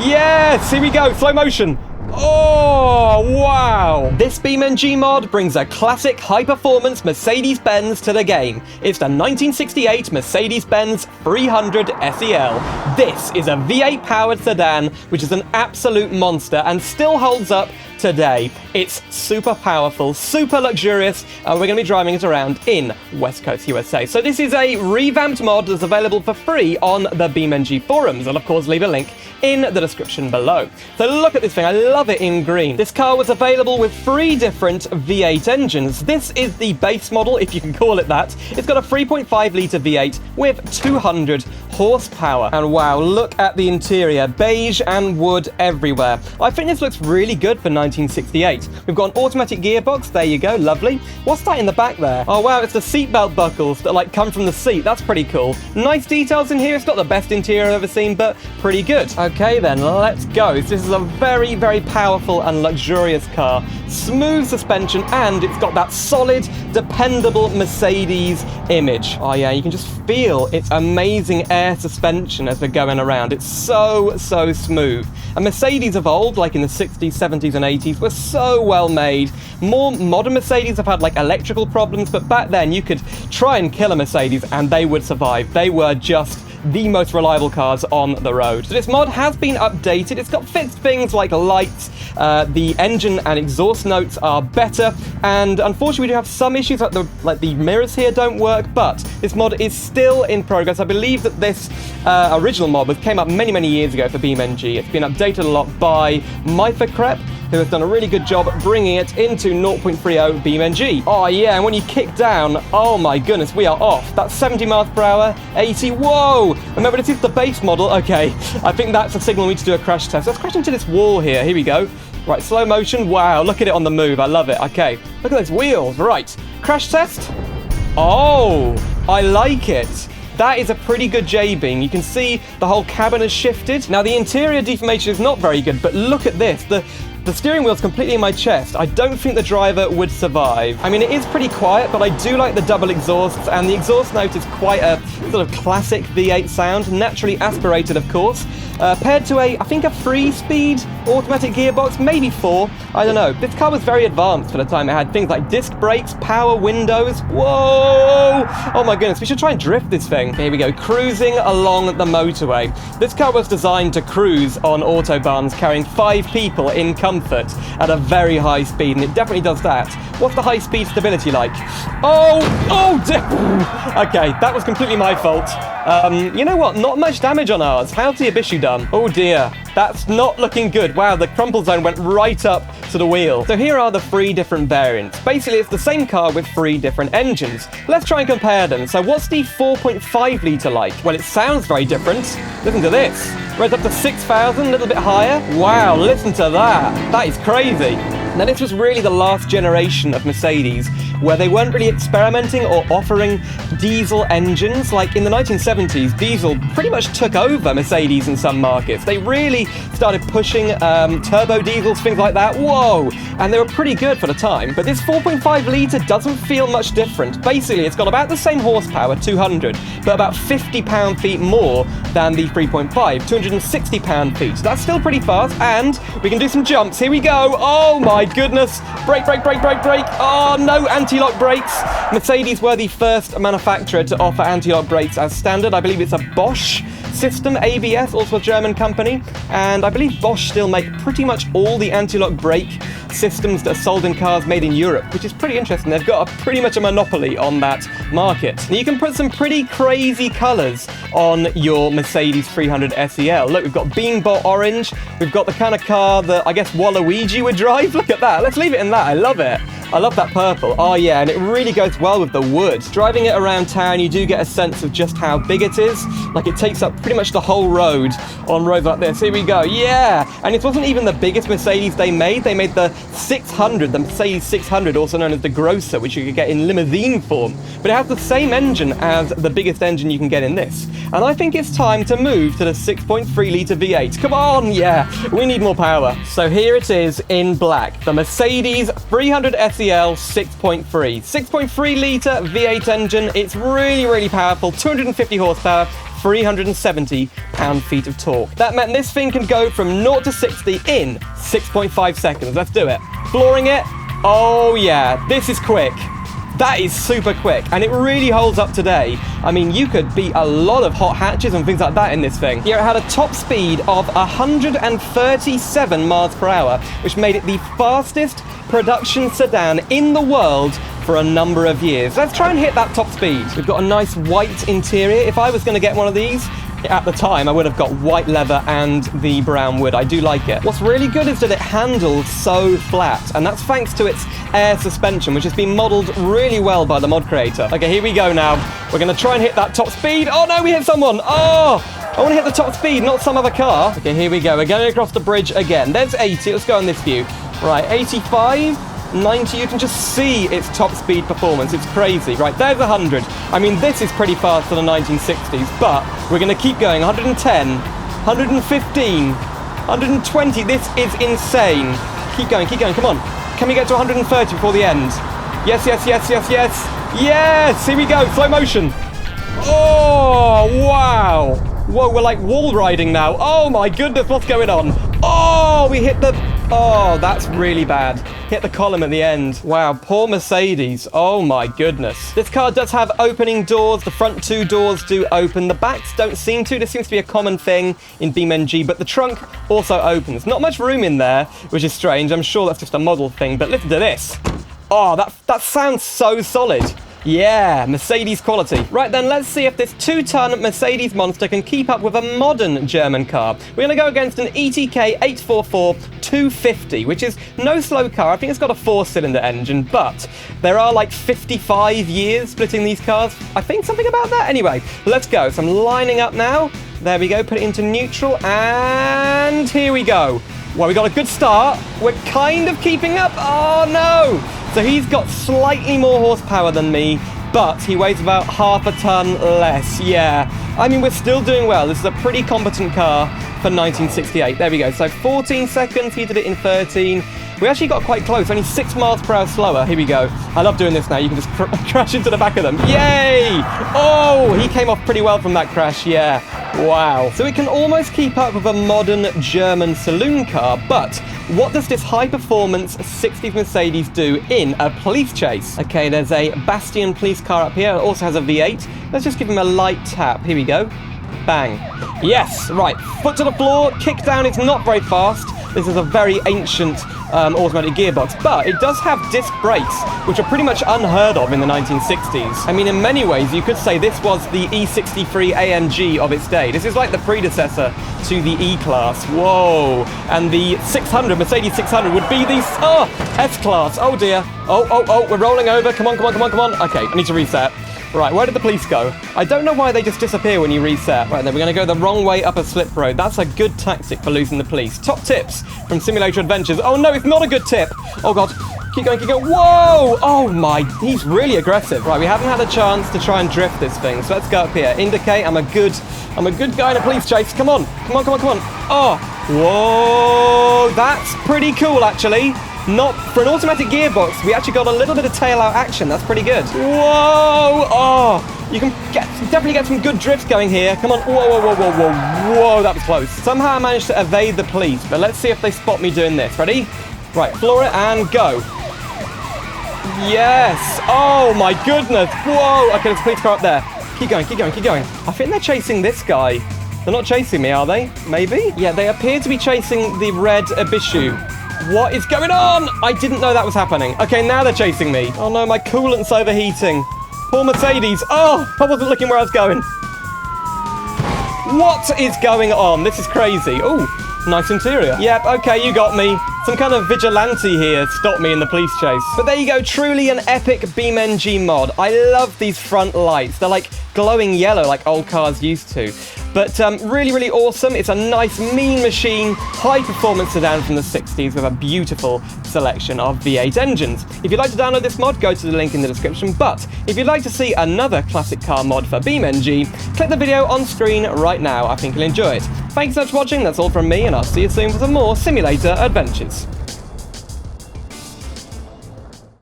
Yes, here we go, slow motion. Oh, wow. This BeamNG mod brings a classic high-performance Mercedes-Benz to the game. It's the 1968 Mercedes-Benz 300 SEL. This is a V8-powered sedan, which is an absolute monster and still holds up today. It's super powerful, super luxurious, and we're going to be driving it around in West Coast, USA. So this is a revamped mod that's available for free on the BeamNG forums. I'll, of course, leave a link in the description below. So look at this thing. I love it in green. This car was available with 3 different V8 engines. This is the base model, if you can call it that. It's got a 3.5-litre V8 with 200 horsepower. And wow, look at the interior. Beige and wood everywhere. I think this looks really good for 1968. We've got an automatic gearbox. There you go. Lovely. What's that in the back there? Oh, wow, it's the seatbelt buckles that, like, come from the seat. That's pretty cool. Nice details in here. It's not the best interior I've ever seen, but pretty good. Okay, then, let's go. This is a very, very powerful and luxurious car. Smooth suspension, and it's got that solid, dependable Mercedes image. Oh, yeah, you can just feel its amazing air suspension as we're going around. It's so, so smooth. And Mercedes of old, like in the 60s, 70s, and 80s, were so well made. More modern Mercedes have had, like, electrical problems, but back then you could try and kill a Mercedes and they would survive. They were just the most reliable cars on the road. So this mod has been updated. It's got fixed things like lights, the engine and exhaust notes are better, and unfortunately we do have some issues like the mirrors here don't work, but this mod is still in progress. I believe that this original mod came up many, many years ago for BeamNG. It's been updated a lot by Mythercrep, who has done a really good job bringing it into 0.30 BeamNG. Oh yeah, and when you kick down, oh my goodness, we are off. That's 70 miles per hour, 80, whoa! Remember, this is the base model. Okay, I think that's a signal we need to do a crash test. Let's crash into this wall here. Here we go. Right, slow motion. Wow, look at it on the move. I love it. Okay, look at those wheels. Right, crash test. Oh, I like it. That is a pretty good J-beam. You can see the whole cabin has shifted. Now, the interior deformation is not very good, but look at this. The steering wheel's completely in my chest. I don't think the driver would survive. I mean, it is pretty quiet, but I do like the double exhausts, and the exhaust note is quite a sort of classic V8 sound, naturally aspirated, of course, paired to I think a 3-speed automatic gearbox, maybe 4, I don't know. This car was very advanced for the time. It had things like disc brakes, power windows. Whoa! Oh my goodness, we should try and drift this thing. Here we go, cruising along the motorway. This car was designed to cruise on autobahns, carrying 5 people in comfort at a very high speed, and it definitely does that. What's the high speed stability like? Okay, that was completely my fault. You know what? Not much damage on ours. How's the Ibishu done? Oh dear, that's not looking good. Wow, the crumple zone went right up to the wheel. So here are the 3 different variants. Basically, it's the same car with 3 different engines. Let's try and compare them. So what's the 4.5-litre like? Well, it sounds very different. Listen to this. Right up to 6,000, a little bit higher. Wow, listen to that. That is crazy. Now, this was really the last generation of Mercedes where they weren't really experimenting or offering diesel engines. Like in the 1970s, diesel pretty much took over Mercedes in some markets. They really started pushing turbo diesels, things like that. Whoa! And they were pretty good for the time. But this 4.5-litre doesn't feel much different. Basically, it's got about the same horsepower, 200, but about 50 pound-feet more than the 3.5, 260 pound-feet. So that's still pretty fast, and we can do some jumps. Here we go. Oh my goodness. Brake, brake, brake, brake, brake. Oh, no anti-lock brakes. Mercedes were the first manufacturer to offer anti-lock brakes as standard. I believe it's a Bosch system, ABS, also a German company, and I believe Bosch still make pretty much all the anti-lock brake systems that are sold in cars made in Europe, which is pretty interesting. They've got pretty much a monopoly on that market. Now, you can put some pretty crazy colours on your Mercedes 300 SEL. Look, we've got Beanbot Orange. We've got the kind of car that I guess Waluigi would drive. Look at that. Let's leave it in that. I love it. I love that purple. Oh yeah, and it really goes well with the wood. Driving it around town, you do get a sense of just how big it is. Like, it takes up pretty much the whole road on roads like this. Here we go. Yeah! And it wasn't even the biggest Mercedes they made. They made the 600, the Mercedes 600, also known as the Grosser, which you could get in limousine form. But it has the same engine as the biggest engine you can get in this. And I think it's time to move to the 6.3-litre V8. Come on, yeah! We need more power. So here it is in black. The Mercedes 300 SEL 6.3. 6.3-litre V8 engine. It's really, really powerful. 250 horsepower. 370 pound-feet of torque. That meant this thing can go from 0 to 60 in 6.5 seconds. Let's do it. Flooring it. Oh yeah, this is quick. That is super quick, and it really holds up today. I mean, you could beat a lot of hot hatches and things like that in this thing. Here it had a top speed of 137 miles per hour, which made it the fastest production sedan in the world for a number of years. Let's try and hit that top speed. We've got a nice white interior. If I was going to get one of these, at the time, I would have got white leather and the brown wood. I do like it. What's really good is that it handles so flat, and that's thanks to its air suspension, which has been modelled really well by the mod creator. Okay, here we go now. We're going to try and hit that top speed. Oh no, we hit someone. Oh, I want to hit the top speed, not some other car. Okay, here we go. We're going across the bridge again. There's 80. Let's go on this view. Right, 85. 90, you can just see its top speed performance. It's crazy. Right, there's 100. I mean, this is pretty fast for the 1960s, but we're going to keep going. 110, 115, 120. This is insane. Keep going, come on. Can we get to 130 before the end? Yes, yes, yes, yes, yes. Yes, here we go, slow motion. Oh, wow. Whoa, we're like wall riding now. Oh my goodness, what's going on? Oh, we hit the... Oh, that's really bad. Hit the column at the end. Wow, poor Mercedes. Oh my goodness. This car does have opening doors. The front two doors do open. The backs don't seem to. This seems to be a common thing in BeamNG, but the trunk also opens. Not much room in there, which is strange. I'm sure that's just a model thing, but listen to this. Oh, that sounds so solid. Yeah, Mercedes quality. Right then, let's see if this 2-ton Mercedes monster can keep up with a modern German car. We're going to go against an ETK 844 250, which is no slow car. I think it's got a 4-cylinder engine, but there are like 55 years splitting these cars. I think something about that. Anyway, let's go. So I'm lining up now. There we go. Put it into neutral, and here we go. Well, we got a good start. We're kind of keeping up. Oh, no. So he's got slightly more horsepower than me, but he weighs about half a ton less. Yeah. I mean, we're still doing well. This is a pretty competent car for 1968. There we go. So 14 seconds. He did it in 13. We actually got quite close. Only 6 miles per hour slower. Here we go. I love doing this now. You can just crash into the back of them. Yay! Oh, he came off pretty well from that crash. Yeah. Wow. So it can almost keep up with a modern German saloon car, but what does this high-performance 60s Mercedes do in a police chase? Okay, there's a Bastion police car up here. It also has a V8. Let's just give him a light tap. Here we go. Bang. Yes, right. Foot to the floor. Kick down. It's not very fast. This is a very ancient automatic gearbox, but it does have disc brakes, which are pretty much unheard of in the 1960s. I mean, in many ways, you could say this was the E63 AMG of its day. This is like the predecessor to the E-Class. Whoa. And the 600, Mercedes 600, would be the S-Class. Oh, dear. Oh, we're rolling over. Come on. Okay, I need to reset. Right, where did the police go? I don't know why they just disappear when you reset. Right, then we're going to go the wrong way up a slip road. That's a good tactic for losing the police. Top tips from Simulator Adventures. Oh no, it's not a good tip. Oh god. Keep going. Whoa! Oh my, he's really aggressive. Right, we haven't had a chance to try and drift this thing, so let's go up here. Indicate, I'm a good guy in a police chase. Come on. Oh, whoa, that's pretty cool actually. Not for an automatic gearbox, we actually got a little bit of tail-out action. That's pretty good. Whoa! Oh, you can definitely get some good drifts going here. Come on. Whoa, that was close. Somehow I managed to evade the police, but let's see if they spot me doing this. Ready? Right, floor it and go. Yes! Oh my goodness! Whoa! Okay, there's a police car up there. Keep going. I think they're chasing this guy. They're not chasing me, are they? Maybe? Yeah, they appear to be chasing the red Ibishu. What is going on? I didn't know that was happening. Okay, now they're chasing me. Oh no, my coolant's overheating. Poor Mercedes. Oh, I wasn't looking where I was going. What is going on? This is crazy. Oh, nice interior. Yep, okay, you got me. Some kind of vigilante here stopped me in the police chase. But there you go, truly an epic BeamNG mod. I love these front lights. They're like glowing yellow like old cars used to. But really awesome. It's a nice, mean machine, high-performance sedan from the 60s with a beautiful selection of V8 engines. If you'd like to download this mod, go to the link in the description. But if you'd like to see another classic car mod for BeamNG, click the video on screen right now. I think you'll enjoy it. Thanks so much for watching. That's all from me, and I'll see you soon for some more simulator adventures.